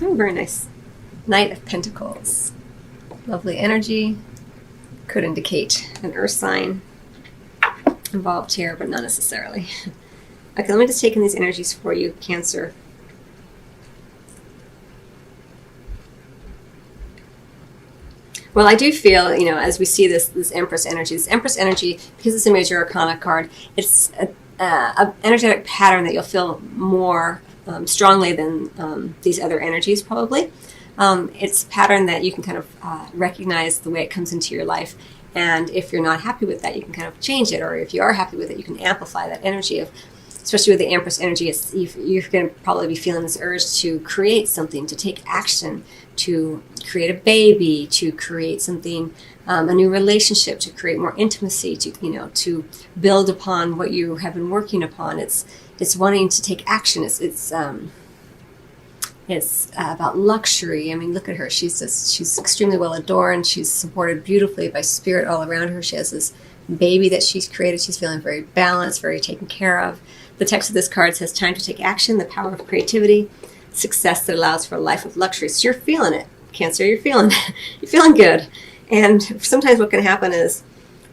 Oh, very nice. Knight of Pentacles. Lovely energy. Could indicate an earth sign involved here, but not necessarily. Okay, let me just take in these energies for you, Cancer. Well, I do feel, as we see this Empress energy, because it's a major arcana card, it's an energetic pattern that you'll feel more strongly than these other energies, probably. It's a pattern that you can kind of recognize the way it comes into your life. And if you're not happy with that, you can kind of change it. Or if you are happy with it, you can amplify that energy of, especially with the Empress energy, you're going to probably be feeling this urge to create something, to take action, to create a baby, to create something, a new relationship, to create more intimacy, to build upon what you have been working upon. It's wanting to take action. It's about luxury. I mean, look at her. She's extremely well adorned. She's supported beautifully by spirit all around her. She has this baby that she's created. She's feeling very balanced, very taken care of. The text of this card says, time to take action, the power of creativity, success that allows for a life of luxury. So you're feeling it, Cancer. You're feeling good. And sometimes what can happen is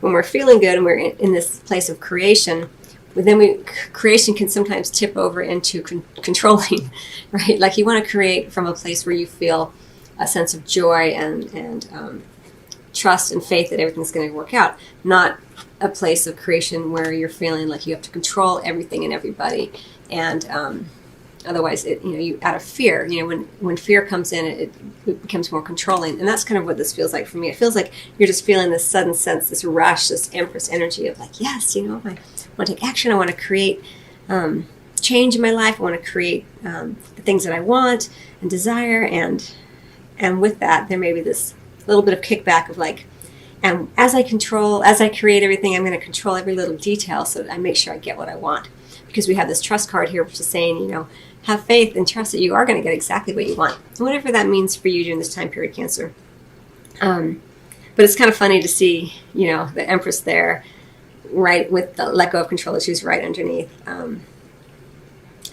when we're feeling good and we're in this place of creation, then creation can sometimes tip over into controlling, right? Like you want to create from a place where you feel a sense of joy and trust and faith that everything's going to work out, not a place of creation where you're feeling like you have to control everything and everybody, and otherwise, you out of fear. When fear comes in, it becomes more controlling, and that's kind of what this feels like for me. It feels like you're just feeling this sudden sense, this rush, this Empress energy of like, yes, I want to take action. I want to create change in my life. I want to create the things that I want and desire, and with that, there may be this little bit of kickback of like, and as I create everything, I'm going to control every little detail so that I make sure I get what I want. Because we have this trust card here, which is saying, have faith and trust that you are going to get exactly what you want. Whatever that means for you during this time period, Cancer. But it's kind of funny to see, the Empress there, right, with the let go of control issues right underneath. I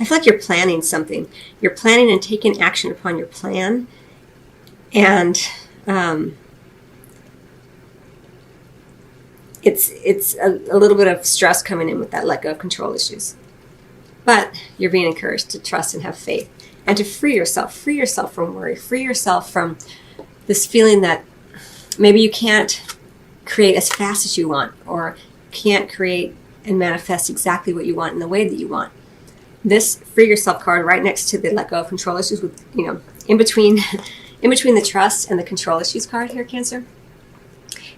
feel like you're planning something. You're planning and taking action upon your plan. And it's a little bit of stress coming in with that let go of control issues. But you're being encouraged to trust and have faith and to free yourself from worry, free yourself from this feeling that maybe you can't create as fast as you want, or can't create and manifest exactly what you want in the way that you want. This free yourself card right next to the let go of control issues, with in between the trust and the control issues card here, Cancer.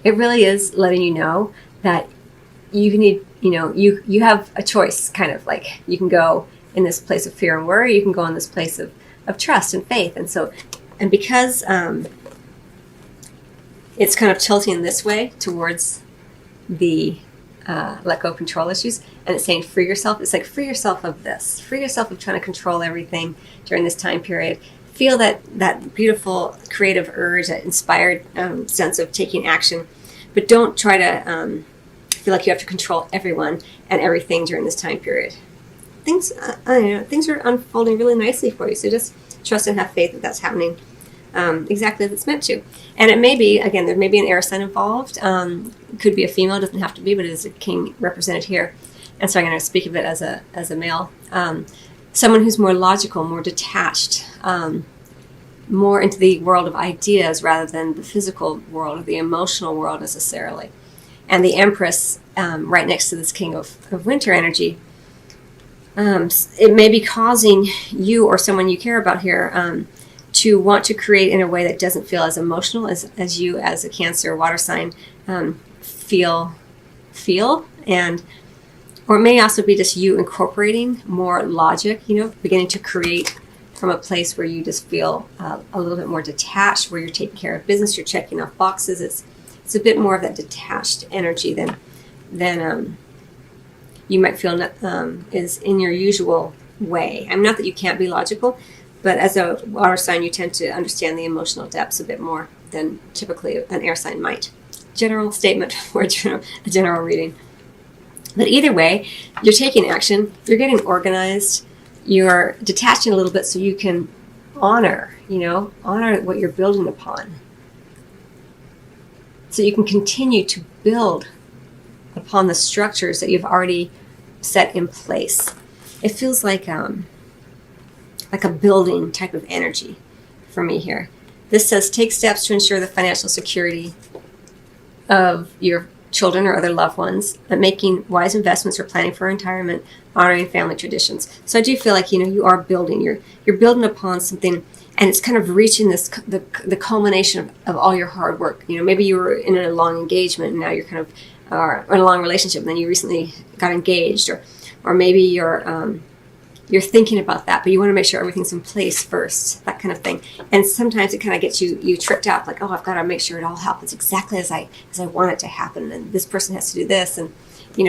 It really is letting you know that you need, you have a choice, kind of like you can go in this place of fear and worry, you can go in this place of trust and faith. And because it's kind of tilting this way towards the let go of control issues, and it's saying free yourself, it's like free yourself of this, free yourself of trying to control everything during this time period. Feel that beautiful creative urge, that inspired sense of taking action, but don't try to feel like you have to control everyone and everything during this time period. Things are unfolding really nicely for you, so just trust and have faith that that's happening exactly as it's meant to. And it may be, again, there may be an air sign involved. It could be a female, doesn't have to be, but it is a king represented here. And so I'm going to speak of it as a male. Someone who's more logical, more detached, more into the world of ideas rather than the physical world or the emotional world necessarily. And the Empress, right next to this King of Winter energy, it may be causing you or someone you care about here to want to create in a way that doesn't feel as emotional as you, as a Cancer water sign, feel, and or it may also be just you incorporating more logic, beginning to create from a place where you just feel a little bit more detached, where you're taking care of business, you're checking off boxes. It's a bit more of that detached energy than you might feel is in your usual way. I'm not that you can't be logical, but as a water sign, you tend to understand the emotional depths a bit more than typically an air sign might. General statement for a general reading. But either way, you're taking action, you're getting organized, you're detaching a little bit so you can honor, honor what you're building upon. So you can continue to build upon the structures that you've already set in place. It feels like a building type of energy for me here. This says, take steps to ensure the financial security of your children or other loved ones, and making wise investments or planning for retirement, honoring family traditions. So I do feel like, you are building, you're building upon something, and it's kind of reaching the culmination of all your hard work. Maybe you were in a long engagement and now you're kind of in a long relationship, and then you recently got engaged, or maybe you're thinking about that, but you want to make sure everything's in place first, that kind of thing. And sometimes it kind of gets you tripped out, like, oh, I've got to make sure it all happens exactly as I want it to happen, and this person has to do this, and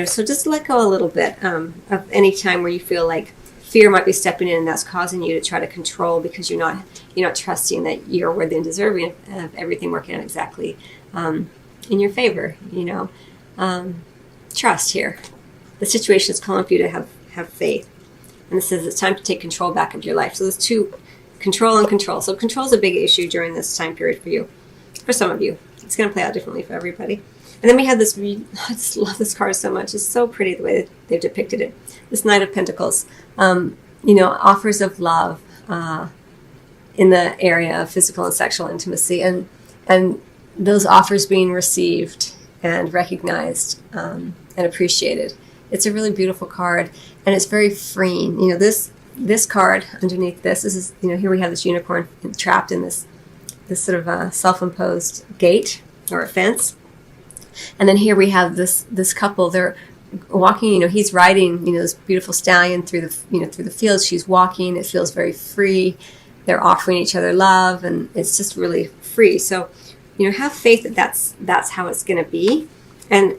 so just let go a little bit of any time where you feel like fear might be stepping in, and that's causing you to try to control because you're not trusting that you're worthy and deserving of everything working out exactly in your favor. Trust here. The situation is calling for you to have faith. And this says it's time to take control back of your life. So there's two, control and control. So control is a big issue during this time period for you. For some of you. It's going to play out differently for everybody. And then we have this, I just love this card so much. It's so pretty the way that they've depicted it. This Knight of Pentacles. Offers of love in the area of physical and sexual intimacy. And those offers being received and recognized and appreciated. It's a really beautiful card, and it's very freeing. This card underneath this is here we have this unicorn trapped in this sort of self-imposed gate or a fence, and then here we have this couple. They're walking. He's riding this beautiful stallion through the fields. She's walking. It feels very free. They're offering each other love, and it's just really free. So have faith that that's how it's going to be, and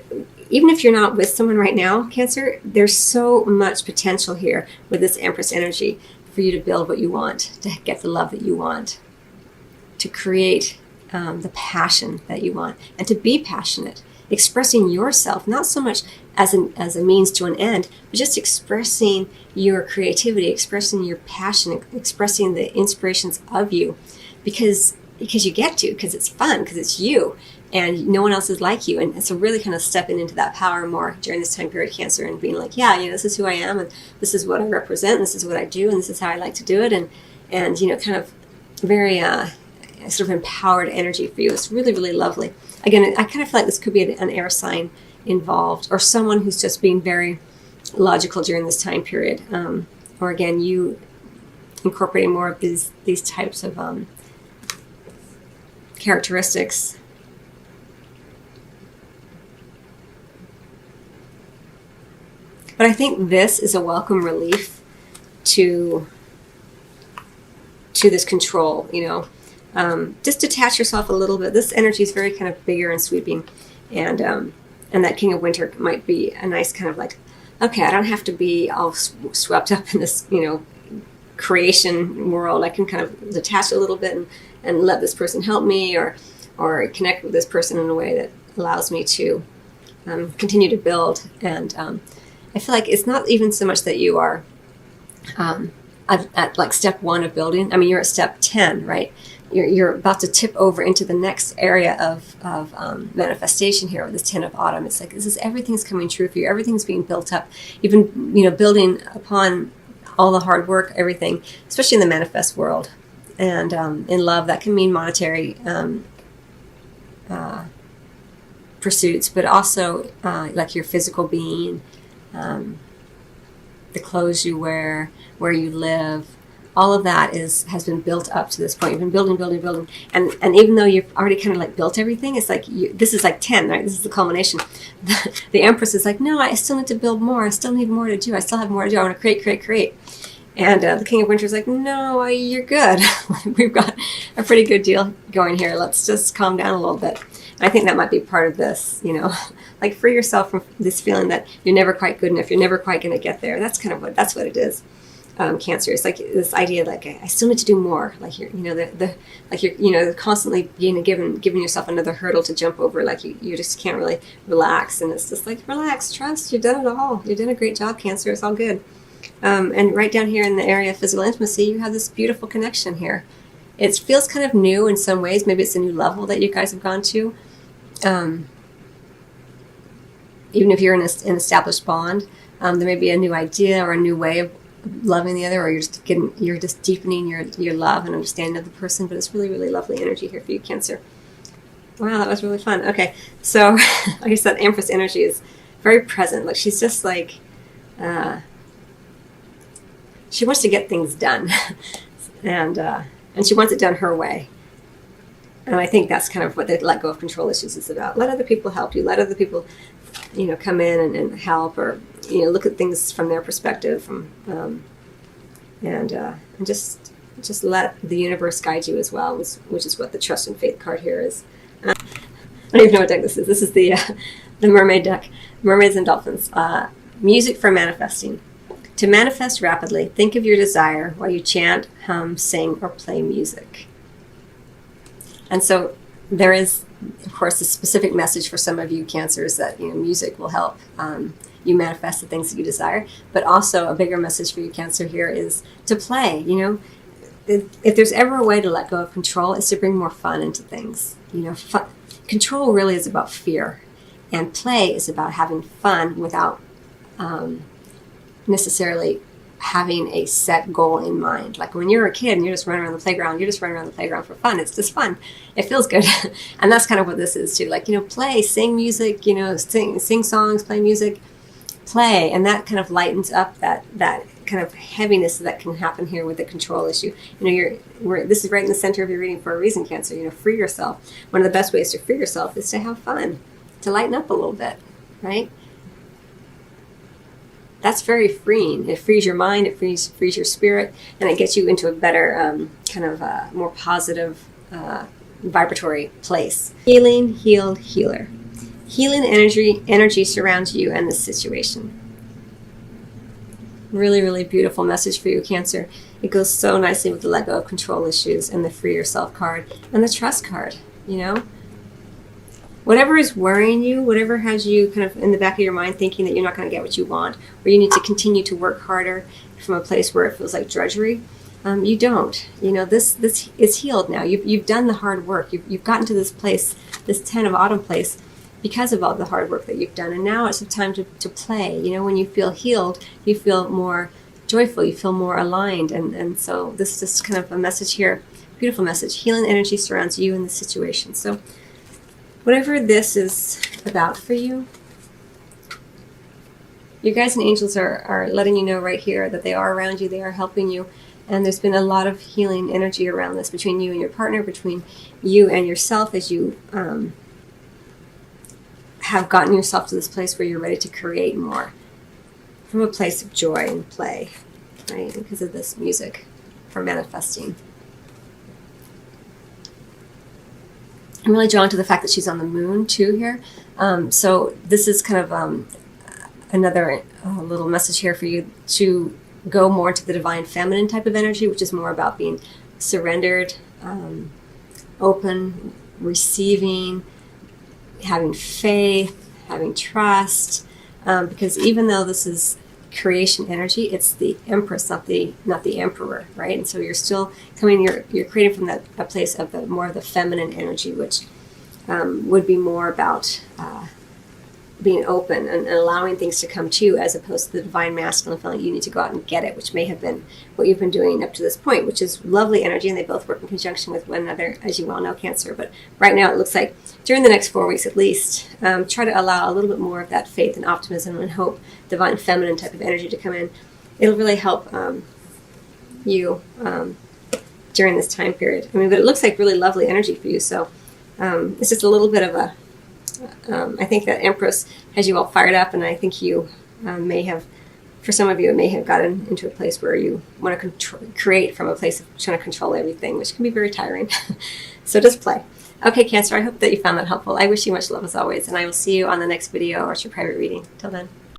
even if you're not with someone right now, Cancer, there's so much potential here with this Empress energy for you to build what you want, to get the love that you want, to create the passion that you want, and to be passionate, expressing yourself, not so much as a means to an end, but just expressing your creativity, expressing your passion, expressing the inspirations of you, because you get to, because it's fun, because it's you. And no one else is like you. And so really kind of stepping into that power more during this time period, Cancer, and being like, this is who I am, and this is what I represent, and this is what I do, and this is how I like to do it. And kind of very sort of empowered energy for you. It's really, really lovely. Again, I kind of feel like this could be an air sign involved, or someone who's just being very logical during this time period. Or again, you incorporating more of these types of characteristics. But I think this is a welcome relief to this control, just detach yourself a little bit. This energy is very kind of bigger and sweeping. And that King of Winter might be a nice kind of like, okay, I don't have to be all swept up in this, creation world. I can kind of detach a little bit and let this person help me or connect with this person in a way that allows me to continue to build. And I feel like it's not even so much that you are at like step 1 of building. I mean, you're at step 10, right? You're about to tip over into the next area of manifestation here with this 10 of autumn. It's like everything's coming true for you. Everything's being built up. You've been building upon all the hard work, everything, especially in the manifest world. And in love, that can mean monetary pursuits, but also like your physical being, the clothes you wear, where you live, all of that has been built up to this point. You've been building, and even though you've already kind of like built everything, it's like this is like 10, right? This is the culmination. The Empress is like, no, I still need to build more. I still need more to do. I still have more to do. I want to create. And the King of Winter is like, no, you're good. We've got a pretty good deal going here. Let's just calm down a little bit. And I think that might be part of this, like free yourself from this feeling that you're never quite good enough. You're never quite going to get there. That's what it is. Cancer. It's like this idea like I still need to do more. Like you're constantly giving yourself another hurdle to jump over. Like you just can't really relax. And it's just like, relax, trust. You've done it all. You've done a great job, Cancer. It's all good. And right down here in the area of physical intimacy, you have this beautiful connection here. It feels kind of new in some ways. Maybe it's a new level that you guys have gone to. Even if you're in an established bond, there may be a new idea or a new way of loving the other, or you're just deepening your love and understanding of the person. But it's really, really lovely energy here for you, Cancer. Wow, that was really fun. Okay, so like I said, Empress energy is very present. Like she's just like, she wants to get things done, and she wants it done her way. And I think that's kind of what the let go of control issues is about. Let other people help you. Let other people, come in and help, or look at things from their perspective, and just let the universe guide you as well, which is what the trust and faith card here is. I don't even know what deck this is. This is the mermaid deck, mermaids and dolphins. Music for manifesting. To manifest rapidly, think of your desire while you chant, hum, sing, or play music. And so there is, of course, a specific message for some of you Cancers that music will help you manifest the things that you desire. But also a bigger message for you Cancer here is to play. If there's ever a way to let go of control, it's to bring more fun into things. Control really is about fear, and play is about having fun without necessarily having a set goal in mind. Like when you're a kid and you're just running around the playground for fun. It's just fun. It feels good. And that's kind of what this is too. Like, play, sing music, sing songs, play music, play. And that kind of lightens up that kind of heaviness that can happen here with the control issue. This is right in the center of your reading for a reason, Cancer. Free yourself. One of the best ways to free yourself is to have fun, to lighten up a little bit, right? That's very freeing. It frees your mind, it frees your spirit, and it gets you into a better, more positive, vibratory place. Healing, healed, healer. Healing energy surrounds you and the situation. Really, really beautiful message for you, Cancer. It goes so nicely with the let go of control issues and the free yourself card and the trust card, Whatever is worrying you, whatever has you kind of in the back of your mind thinking that you're not going to get what you want, or you need to continue to work harder from a place where it feels like drudgery, you don't. This is healed now. You've done the hard work. You've gotten to this place, this 10 of autumn place, because of all the hard work that you've done. And now it's a time to play. When you feel healed, you feel more joyful, you feel more aligned. And so this is just kind of a message here, beautiful message. Healing energy surrounds you in the situation. So whatever this is about for you, your guides and angels are letting you know right here that they are around you, they are helping you, and there's been a lot of healing energy around this between you and your partner, between you and yourself, as you have gotten yourself to this place where you're ready to create more from a place of joy and play, right? Because of this music for manifesting. I'm really drawn to the fact that she's on the moon too here. So this is kind of another little message here for you to go more into the divine feminine type of energy, which is more about being surrendered, open, receiving, having faith, having trust. Because even though this is creation energy, it's the Empress, not the Emperor, right? And so you're still coming, you're creating from that place of the more of the feminine energy, which would be more about being open and allowing things to come to you, as opposed to the divine masculine feeling you need to go out and get it, which may have been what you've been doing up to this point, which is lovely energy, and they both work in conjunction with one another, as you well know, Cancer. But right now it looks like during the next 4 weeks at least, try to allow a little bit more of that faith and optimism and hope, divine feminine type of energy to come in. It'll really help you during this time period. But it looks like really lovely energy for you. So it's just a little bit of a, I think that Empress has you all fired up, and I think you may have, for some of you, it may have gotten into a place where you want to create from a place of trying to control everything, which can be very tiring. So just play. Okay, Cancer, I hope that you found that helpful. I wish you much love as always, and I will see you on the next video or your private reading. Till then.